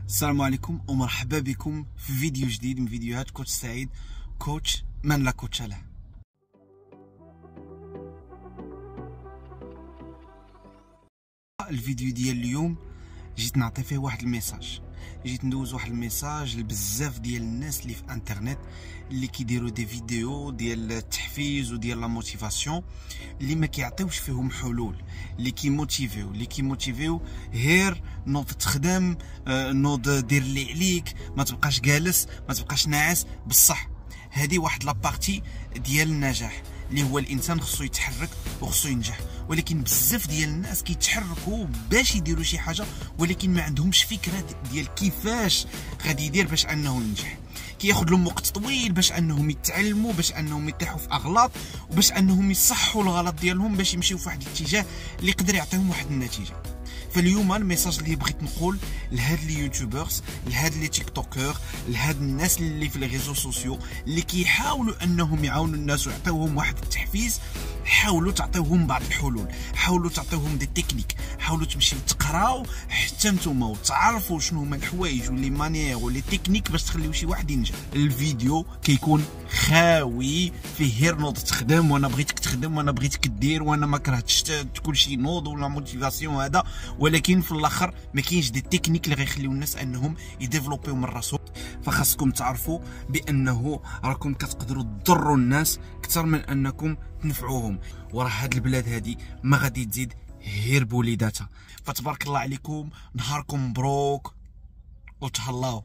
السلام عليكم ومرحبا بكم في فيديو جديد من فيديوهات كوتش سعيد، كوتش من لا كوتش له. الفيديو ديال اليوم جيت نعطي فيه واحد الميساج، جيت ندوز واحد الميساج لبزاف ديال الناس اللي في انترنت اللي كيديروا دي فيديو ديال التحفيز وديال لا موتيفاسيون اللي ما كيعطيوش فيهم حلول، اللي كيموتيفيو غير نوض تخدم، نوض دير اللي عليك، ما تبقاش جالس، ما تبقاش ناعس. بصح هذه واحد لابارتي ديال النجاح اللي هو الانسان خصو يتحرك وخصو ينجح، ولكن بزاف ديال الناس كيتحركوا باش يديروا شي حاجه ولكن ما عندهمش فكره ديال كيفاش غادي يدير باش انه ينجح. كياخذ لهم وقت طويل باش انهم يتعلموا، باش انهم يطيحوا في اغلاط، وباش انهم يصحوا الغلط ديالهم باش يمشيو في واحد الاتجاه اللي يقدر يعطيهم واحد النتيجه. فاليوم الميساج اللي بغيت نقول لهاد لي يوتيوبرز، لهاد لي تيك توكر، لهاد الناس اللي في لي ريزو سوسيو اللي كيحاولوا انهم يعاونوا الناس ويعطيوهم واحد التحفيز، حاولوا تعطيوهم بعض الحلول، حاولوا تعطيوهم دي تكنيك، حاولوا تمشيو تقراو حتى نتوما وتعرفوا شنو هما الحوايج ولي مانيير ولي تكنيك باش تخليو شي واحد ينجح. الفيديو كيكون خاوي فيه غير نوض تخدم، وانا بغيتك تخدم، وانا بغيتك دير، وانا ما كرهتش كلشي نوض ولا موتيفاسيون هذا، ولكن في الاخر ما كاينش دي تكنيك اللي غيخليو الناس انهم يديفلوبيو من راسهم. فخاصكم تعرفوا بانه راكم كتقدروا تضروا الناس اكثر من انكم تنفعوهم، وراه هاد البلاد هادي ما غادي تزيد غير بوليداتها. فتبارك الله عليكم، نهاركم مبروك وتهلاو.